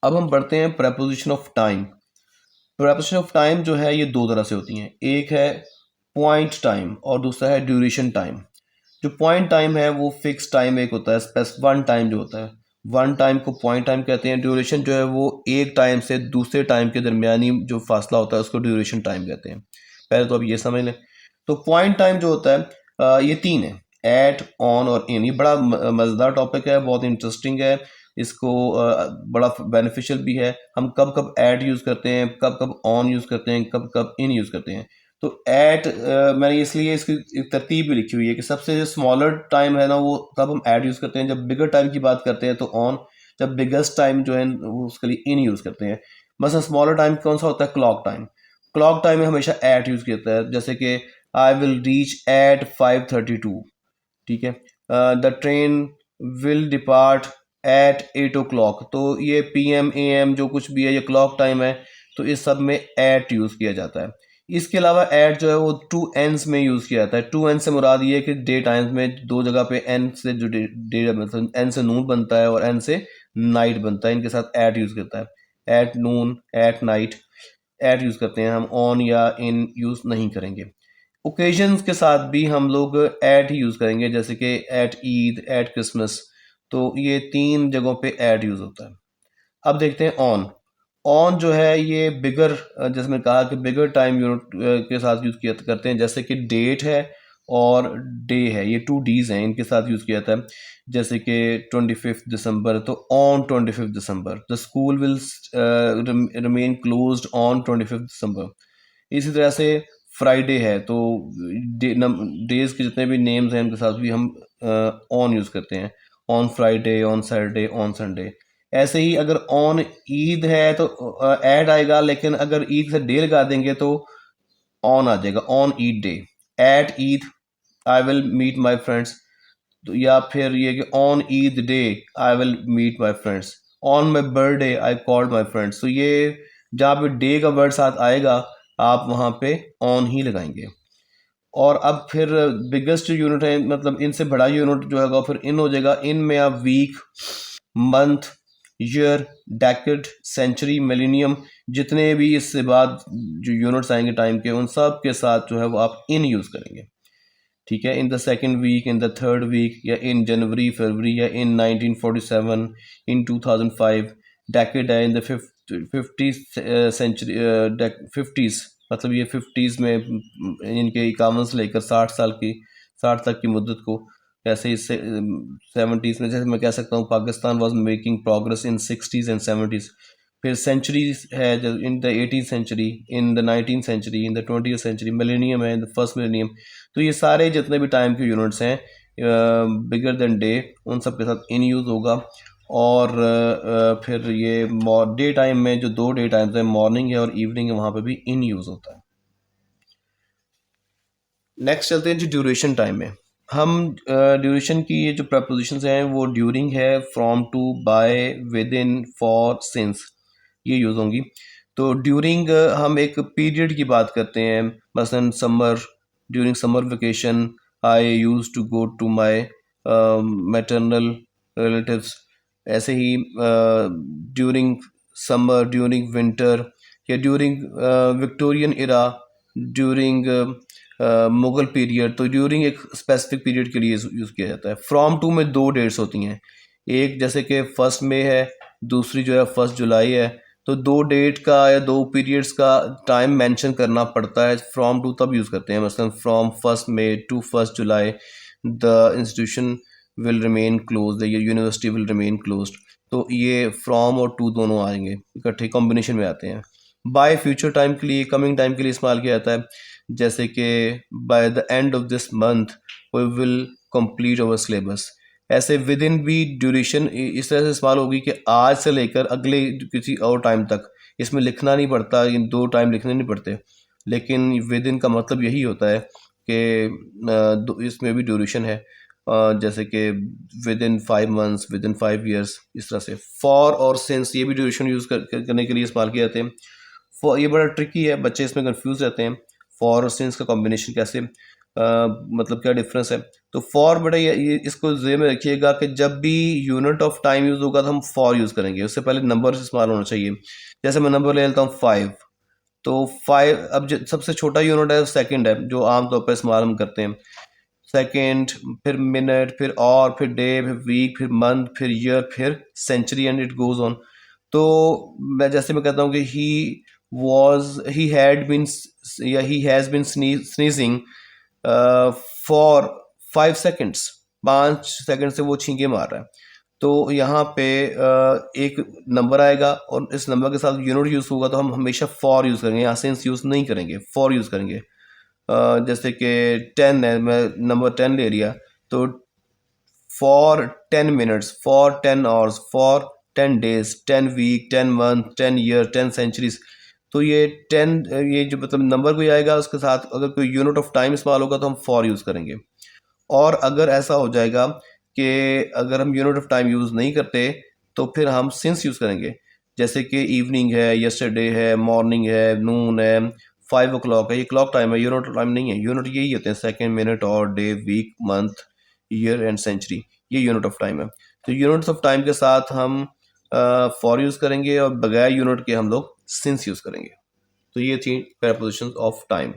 अब हम बढ़ते हैं preposition of time. Preposition of time जो है ये दो तरह से होती हैं, एक है पॉइंट टाइम और दूसरा है ड्यूरेशन टाइम। जो पॉइंट टाइम है वो फिक्स टाइम एक होता है, स्पेसिफिक वन टाइम जो होता है, वन टाइम को पॉइंट टाइम कहते हैं। ड्यूरेशन जो है वो एक टाइम से दूसरे टाइम के दरमियानी जो फासला होता है उसको ड्यूरेशन टाइम कहते हैं। पहले तो अब ये समझ लें। तो पॉइंट टाइम जो होता है ये तीन है, एट, ऑन और इन। ये बड़ा मज़ेदार टॉपिक है, बहुत इंटरेस्टिंग है, इसको बड़ा बेनिफिशियल भी है। हम कब कब ऐट यूज़ करते हैं, कब कब ऑन यूज़ करते हैं, कब कब इन यूज़ करते हैं। तो ऐट मैंने इसलिए इसकी एक तरतीब भी लिखी हुई है कि सबसे जो स्मॉलर टाइम है ना वो तब हम ऐट यूज़ करते हैं, जब बिगर टाइम की बात करते हैं तो ऑन, जब बिगेस्ट टाइम जो है वो उसके लिए इन यूज़ करते हैं। बस स्मॉलर टाइम कौन सा होता है, क्लॉक टाइम। क्लॉक टाइम में हमेशा ऐट यूज़ किया जाता है, जैसे कि आई विल रीच एट 5:32, ठीक है। The train will depart at 8 o'clock। तो ये PM AM जो कुछ भी है ये क्लॉक टाइम है, तो इस सब में एट यूज़ किया जाता है। इसके अलावा एट जो है वो टू एंस में यूज़ किया जाता है। टू एन से मुराद ये है कि डे टाइम्स में दो जगह पे एन से जो डे मतलब एन से नून बनता है और एन से नाइट बनता है, इनके साथ एट यूज़ करता है। At noon, at night, at use करते हैं हम, ऑन या इन यूज़ नहीं करेंगे। ओकेजन्स के साथ भी हम लोग एट ही यूज़ करेंगे, जैसे कि एट ईद, एट क्रिसमस। तो ये तीन जगहों पे एट यूज़ होता है। अब देखते हैं ऑन। ऑन जो है ये बिगर, जैसे मैंने कहा कि बिगर टाइम यूनिट के साथ यूज़ किया करते हैं, जैसे कि डेट है और डे है, ये टू डीज हैं, इनके साथ यूज़ किया जाता है। जैसे कि 25 दिसंबर, तो on 25 December, the school will remain closed on 25 दिसंबर। इसी तरह से फ्राइडे है तो डेज के जितने भी नेम्स हैं उनके साथ भी हम ऑन यूज़ करते हैं, on Friday, on Saturday, on Sunday. ऐसे ही अगर ऑन ईद है तो ऐड आएगा, लेकिन अगर ईद से डे लगा देंगे तो ऑन आ जाएगा, on Eid day. At Eid I will meet my friends, तो या फिर ये कि on Eid day I will meet my friends, on my birthday I called my friends. तो ये जहाँ पे डे का वर्ड साथ आएगा आप वहाँ पे ऑन ही लगाएंगे। और अब फिर बिगेस्ट यूनिट है, मतलब इनसे बड़ा यूनिट जो होगा फिर इन हो जाएगा। इन में आप week, month, year, decade, century, millennium, जितने भी इससे बाद जो यूनिट्स आएंगे टाइम के उन सब के साथ जो है वो आप इन यूज़ करेंगे, ठीक है। In the second week, in the third week, या इन जनवरी फरवरी, या इन 1947, इन 2005। डेकेड है in the 50th century, 50s, मतलब ये 50s में इनके 51 से लेकर 60 साल की, 60 तक की मुद्दत को। ऐसे ही 70s में, जैसे मैं कह सकता हूँ Pakistan was making progress in 60s and 70s। फिर सेंचुरीज है in the 18th century, in the 19th century, in the 20th century. Millennium है इन द फर्स्ट मिलेनियम। तो ये सारे जितने भी टाइम के यूनिट्स हैं बिगर देन डे, उन सब के साथ इन यूज़ होगा। और फिर ये डे टाइम में जो दो डे टाइम्स हैं, मॉर्निंग है और इवनिंग है, वहाँ पे भी इन यूज़ होता है। नेक्स्ट चलते हैं जी ड्यूरेशन टाइम में। हम ड्यूरेशन की ये जो प्रपोजिशंस हैं वो ड्यूरिंग है, from, to, by, within, for, since, ये यूज़ होंगी। तो ड्यूरिंग हम एक पीरियड की बात करते हैं, मसलन summer, during summer vacation I use to go to my maternal relatives. ऐसे ही ड्यूरिंग समर, ड्यूरिंग विंटर, या during Victorian era, during Mughal period. तो ड्यूरिंग एक स्पेसिफिक पीरियड के लिए यूज़ किया जाता है। फ्रॉम टू में दो डेट्स होती हैं, एक जैसे कि 1 मई है, दूसरी जो है 1 जुलाई है। तो दो डेट का या दो पीरियड्स का टाइम मेंशन करना पड़ता है, फ्रॉम टू तब यूज़ करते हैं। मसलन from 1 May to 1 July the institution will remain close, the university will remain close. तो ये फ्रॉम और टू दोनों आएंगे, इकट्ठे कॉम्बिनेशन में आते हैं। बाय फ्यूचर टाइम के लिए, कमिंग टाइम के लिए इस्तेमाल किया जाता है, जैसे कि by the end of this month we will complete our syllabus. ऐसे विद इन भी ड्यूरेशन इस तरह से इस्तेमाल होगी कि आज से लेकर अगले किसी और टाइम तक, इसमें लिखना नहीं पड़ता, इन दो टाइम लिखने नहीं पड़ते, लेकिन विद इन का मतलब यही होता है कि इसमें भी ड्यूरेशन है, जैसे कि with in 5 months, with in 5 years, इस तरह से। फॉर और सिंस ये भी ड्यूरेशन यूज़ करने के लिए इस्तेमाल किए जाते हैं। फॉर ये बड़ा ट्रिकी है, बच्चे इसमें कंफ्यूज रहते हैं, फॉर और सिंस का कॉम्बिनेशन कैसे। मतलब क्या डिफरेंस है। तो फॉर बेटा ये इसको ज़हन में रखिएगा कि जब भी यूनिट ऑफ टाइम यूज़ होगा तो हम फॉर यूज़ करेंगे, उससे पहले नंबर इस्तेमाल होना चाहिए। जैसे मैं नंबर ले लेता हूँ 5, तो 5 अब सबसे छोटा यूनिट है सेकंड है, जो आमतौर पर इस्तेमाल हम करते हैं। सेकंड, फिर मिनट, फिर आवर, फिर डे, फिर वीक, फिर मंथ, फिर ईयर, फिर century and it goes on. तो मैं कहता हूँ कि ही हैड बीन या he has been sneezing for 5 seconds, 5 second से वो छींके मार रहा है। तो यहाँ पे एक नंबर आएगा और इस नंबर के साथ यूनिट यूज़ होगा, तो हम हमेशा फॉर यूज़ करेंगे, यहाँ सिंस यूज़ नहीं करेंगे, फॉर यूज़ करेंगे। जैसे कि 10 है, मैं नंबर 10 ले लिया, तो for 10 minutes, for 10 hours, for 10 days, 10 week, 10 month, 10 year, 10 centuries. तो ये 10, ये जो मतलब नंबर कोई आएगा उसके साथ अगर कोई यूनिट ऑफ टाइम इस्तेमाल होगा तो हम फॉर यूज़ करेंगे। और अगर ऐसा हो जाएगा कि अगर हम यूनिट ऑफ टाइम यूज़ नहीं करते तो फिर हम सिंस यूज़ करेंगे। जैसे कि इवनिंग है, यस्टरडे है, मॉर्निंग है, नून है, 5 o'clock है, ये क्लॉक टाइम है, यूनिट ऑफ टाइम नहीं है। यूनिट यही होते हैं सेकेंड, मिनट और day, week, month, year and century, ये यूनिट ऑफ टाइम है। तो यूनिट्स ऑफ टाइम के साथ हम फॉर यूज़ करेंगे और बगैर यूनिट के हम लोग सिंस यूज़ करेंगे। तो ये थी प्रेपोजिशन ऑफ टाइम।